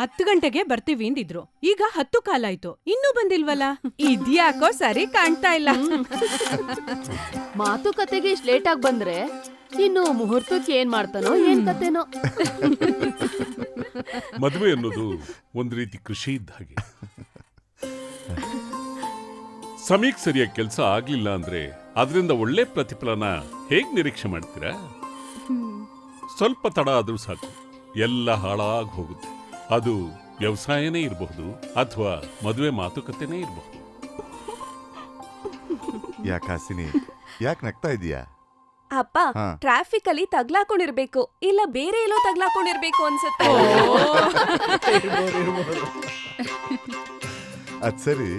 10 ಗಂಟೆಗೆ ಬರ್ತೀವಿ ಅಂದಿದ್ರು. ಈಗ 10 ಕಾಲಾಯ್ತು, ಇನ್ನೂ ಬಂದಿಲ್ವಲ್ಲ? ಇದ್ಯಾಕೋ ಸರಿ ಕಾಣ್ತಾ ಇಲ್ಲ. ಮಾತುಕತೆಗೆ ಇಷ್ಟು ಲೇಟ್ ಆಗಿ ಬಂದ್ರೆ ಇನ್ನು ಮುಹೂರ್ತಕ್ಕೆ ಏನ್ ಮಾಡ್ತಾನೋ ಏನ್ ಕತೆನೋ. ಮದುವೆ ಅನ್ನೋದು ಒಂದ್ ರೀತಿ ಕೃಷಿ ಇದ್ದ ಹಾಗೆ. ಸಮಯಕ್ಕೆ ಸರಿಯಾಗಿ ಕೆಲಸ ಆಗ್ಲಿಲ್ಲ ಅಂದ್ರೆ ಅದರಿಂದ ಒಳ್ಳೆ ಪ್ರತಿಫಲನ ಹೇಗ್ ನಿರೀಕ್ಷೆ ಮಾಡ್ತೀರಾ? ಸ್ವಲ್ಪ ತಡ ಆದ್ರೂ ಸಾಕು, ಎಲ್ಲ ಹಾಳಾಗಿ ಹೋಗುತ್ತೆ. ಅದು ವ್ಯವಸಾಯನೇ ಇರಬಹುದು ಅಥವಾ ಮದುವೆ ಮಾತುಕತೆನೇ ಇರಬಹುದು. ಯಾಕಾಸಿನಿ, ಯಾಕೆ ನಗ್ತಾ ಇದೀಯಾ? ಅಪ್ಪ, ಟ್ರಾಫಿಕ್ ಅಲ್ಲಿ ತಗ್ಲಾಕೊಂಡಿರ್ಬೇಕು, ಇಲ್ಲ ಬೇರೆ ಎಲ್ಲೋ ತಗ್ಲಾಕೊಂಡಿರ್ಬೇಕು ಅನ್ಸುತ್ತೆ. ಅದ್ ಸರಿ,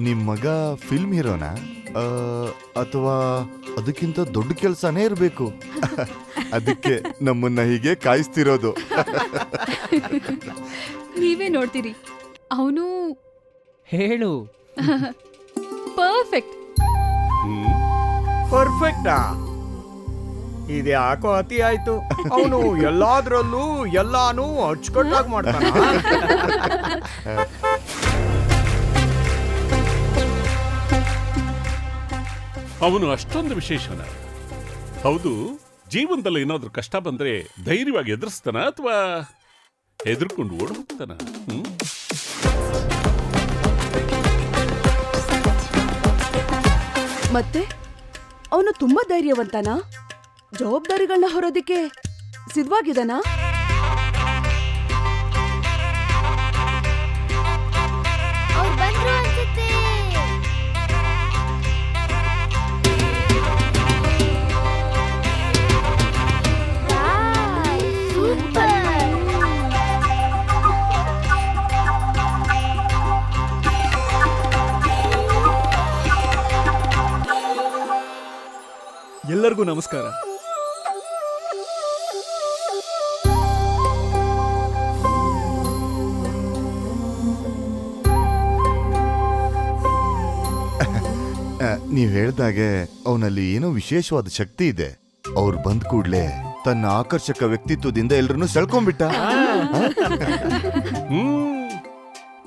ನಿಮ್ ಮಗ ಫಿಲ್ಮ್ ಹೀರೋನಾ ಅಥವಾ ಅದಕ್ಕಿಂತ ದೊಡ್ಡ ಕೆಲ್ಸನೇ ಇರ್ಬೇಕು? ಅದಕ್ಕೆ ನಮ್ಮನ್ನ ಹೀಗೆ ಕಾಯಿಸ್ತಿರೋದು. ನೀವೇ ನೋಡ್ತೀರಿ, ಅವನು ಹೇಳು. ಪರ್ಫೆಕ್ಟ್. ಪರ್ಫೆಕ್ಟಾ? ಇದು ಯಾಕೋ ಅತಿ ಆಯ್ತು. ಅವನು ಎಲ್ಲಾದ್ರಲ್ಲೂ ಎಲ್ಲಾನು ಅಚ್ಚುಕಟ್ಟಾಗಿ ಮಾಡ್ತಾನ. ಅವನು ಅಷ್ಟೊಂದು ವಿಶೇಷನ? ಹೌದು, ಜೀವನದಲ್ಲಿ ಏನಾದ್ರೂ ಕಷ್ಟ ಬಂದ್ರೆ ಧೈರ್ಯವಾಗಿ ಎದುರಿಸ್ತಾನ ಅಥವಾ ಹೆದರ್ಕೊಂಡು ಓಡ್ ಹೋಗ್ತಾನ? ಮತ್ತೆ ಅವನು ತುಂಬಾ ಧೈರ್ಯವಂತನ? ಜವಾಬ್ದಾರಿಗಳನ್ನ ಹೊರೋದಿಕ್ಕೆ ಸಿದ್ಧವಾಗಿದ್ದಾನಾ? ಎಲ್ಲರಿಗೂ ನಮಸ್ಕಾರ. ನೀವ್ ಹೇಳ್ದಾಗೆ ಅವನಲ್ಲಿ ಏನೋ ವಿಶೇಷವಾದ ಶಕ್ತಿ ಇದೆ. ಅವ್ರು ಬಂದ್ ಕೂಡ್ಲೆ ತನ್ನ ಆಕರ್ಷಕ ವ್ಯಕ್ತಿತ್ವದಿಂದ ಎಲ್ರನ್ನೂ ಸೆಳ್ಕೊಂಡ್ಬಿಟ್ಟ.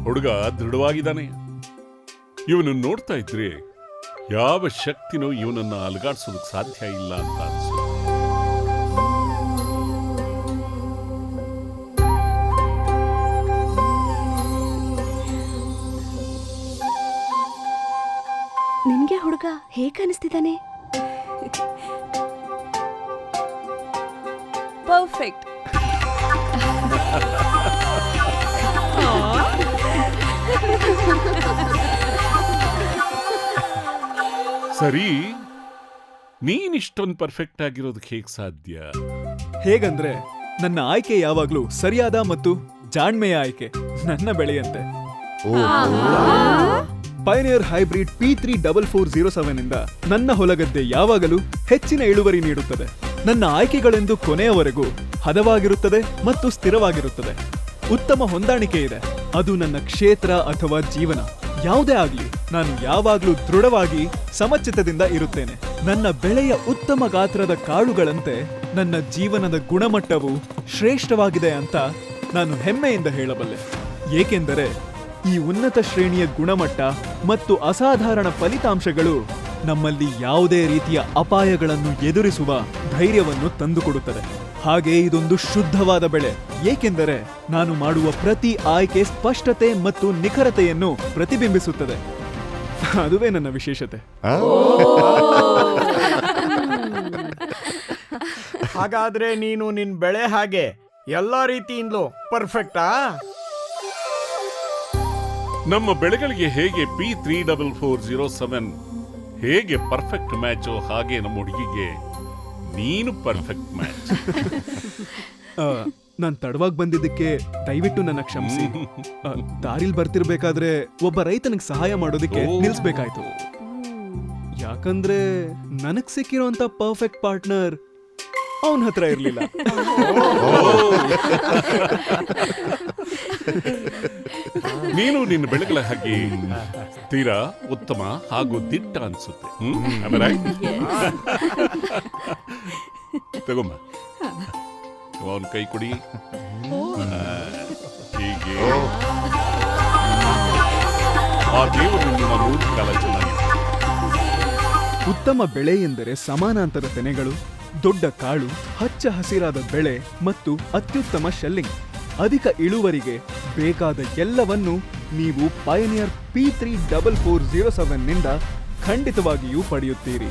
ಹುಡುಗ ದೃಢವಾಗಿದ್ದಾನೆ. ಇವನು ನೋಡ್ತಾ ಇದ್ರೆ ಯಾವ ಶಕ್ತಿನೂ ಇವನನ್ನ ಅಲುಗಾಡ್ಸೋದಕ್ಕೆ ಸಾಧ್ಯ ಇಲ್ಲ ಅಂತ ಅನ್ಸುತ್ತೆ. ನಿಮ್ಗೆ ಹುಡುಗ ಹೇಗೆ ಅನಿಸ್ತಿದ್ದಾನೆ? ಪರ್ಫೆಕ್ಟ್. ಸರಿ, ನೀನ್ ಇಷ್ಟೊಂದು ಪರ್ಫೆಕ್ಟ್ ಆಗಿರೋದಕ್ಕೆ ಹೇಗ್ ಸಾಧ್ಯ? ಹೇಗಂದ್ರೆ ನನ್ನ ಆಯ್ಕೆ ಯಾವಾಗ್ಲೂ ಸರಿಯಾದ ಮತ್ತು ಜಾಣ್ಮೆಯ ಆಯ್ಕೆ. ನನ್ನ ಬೆಳೆಯಂತೆ ಪೈನಿಯರ್ ಹೈಬ್ರಿಡ್ P34407 ಇಂದ ನನ್ನ ಹೊಲಗದ್ದೆ ಯಾವಾಗಲೂ ಹೆಚ್ಚಿನ ಇಳುವರಿ ನೀಡುತ್ತದೆ. ನನ್ನ ಆಯ್ಕೆಗಳೆಂದು ಕೊನೆಯವರೆಗೂ ಹದವಾಗಿರುತ್ತದೆ ಮತ್ತು ಸ್ಥಿರವಾಗಿರುತ್ತದೆ. ಉತ್ತಮ ಹೊಂದಾಣಿಕೆ ಇದೆ. ಅದು ನನ್ನ ಕ್ಷೇತ್ರ ಅಥವಾ ಜೀವನ ಯಾವುದೇ ಆಗ್ಲಿ, ನಾನು ಯಾವಾಗ್ಲೂ ದೃಢವಾಗಿ ಸಮಚಿತ್ತದಿಂದ ಇರುತ್ತೇನೆ. ನನ್ನ ಬೆಳೆಯ ಉತ್ತಮ ಗಾತ್ರದ ಕಾಳುಗಳಂತೆ ನನ್ನ ಜೀವನದ ಗುಣಮಟ್ಟವು ಶ್ರೇಷ್ಠವಾಗಿದೆ ಅಂತ ನಾನು ಹೆಮ್ಮೆಯಿಂದ ಹೇಳಬಲ್ಲೆ. ಏಕೆಂದರೆ ಈ ಉನ್ನತ ಶ್ರೇಣಿಯ ಗುಣಮಟ್ಟ ಮತ್ತು ಅಸಾಧಾರಣ ಫಲಿತಾಂಶಗಳು ನಮ್ಮಲ್ಲಿ ಯಾವುದೇ ರೀತಿಯ ಅಪಾಯಗಳನ್ನು ಎದುರಿಸುವ ಧೈರ್ಯವನ್ನು ತಂದುಕೊಡುತ್ತದೆ. ಹಾಗೆ ಇದೊಂದು ಶುದ್ಧವಾದ ಬೆಳೆ, ಏಕೆಂದರೆ ನಾನು ಮಾಡುವ ಪ್ರತಿ ಆಯ್ಕೆ ಸ್ಪಷ್ಟತೆ ಮತ್ತು ನಿಖರತೆಯನ್ನು ಪ್ರತಿಬಿಂಬಿಸುತ್ತದೆ. ಅದುವೇ ನನ್ನ ವಿಶೇಷತೆ. ಹಾಗಾದ್ರೆ ನೀನು ನಿನ್ ಬೆಳೆ ಹಾಗೆ ಎಲ್ಲಾ ರೀತಿಯಿಂದಲೂ ಪರ್ಫೆಕ್ಟಾ? ನಮ್ಮ ಬೆಳೆಗಳಿಗೆ ಹೇಗೆ P34407 ಹೇಗೆ ಪರ್ಫೆಕ್ಟ್ ಮ್ಯಾಚು, ಹಾಗೆ ನಮ್ಮ ಹುಡುಗಿಗೆ ನೀನು ಪರ್ಫೆಕ್ಟ್ ಮ್ಯಾಚ್. ನಾನ್ ತಡವಾಗಿ ಬಂದಿದ್ದಕ್ಕೆ ದಯವಿಟ್ಟು ನನ್ನ ಕ್ಷಮಿಸಿ. ದಾರಿಲ್ ಬರ್ತಿರ್ಬೇಕಾದ್ರೆ ಒಬ್ಬ ರೈತನಿಗೆ ಸಹಾಯ ಮಾಡೋದಕ್ಕೆ ನಿಲ್ಸ್ಬೇಕಾಯ್ತು. ಯಾಕಂದ್ರೆ ನನಗ್ ಸಿಕ್ಕಿರೋಂತ ಪರ್ಫೆಕ್ಟ್ ಪಾರ್ಟ್ನರ್ ಅವನ ಹತ್ರ ಇರ್ಲಿಲ್ಲ. ನೀನು ನಿನ್ನ ಬೆಳೆಗಳ ಹಾಗೆ ತೀರಾ ಉತ್ತಮ ಹಾಗೂ ದಿಟ್ಟ ಅನ್ಸುತ್ತೆ. ತಗೊಮ್ಮ, ಅವನ ಕೈ ಕೊಡಿ. ಹೀಗೆ ಆ ದೇವರು ನಿಮ್ಮ 3 ಕಾಲ ಚೆನ್ನಾಗಿದೆ. ಉತ್ತಮ ಬೆಳೆ ಎಂದರೆ ಸಮಾನಾಂತರ ತೆನೆಗಳು, ದೊಡ್ಡ ಕಾಳು, ಹಚ್ಚ ಹಸಿರಾದ ಬೆಳೆ ಮತ್ತು ಅತ್ಯುತ್ತಮ ಶೆಲ್ಲಿಂಗ್. ಅಧಿಕ ಇಳುವರಿಗೆ ಬೇಕಾದ ಎಲ್ಲವನ್ನು ನೀವು ಪಯನಿಯರ್ P34407 ನಿಂದ ಖಂಡಿತವಾಗಿಯೂ ಪಡೆಯುತ್ತೀರಿ.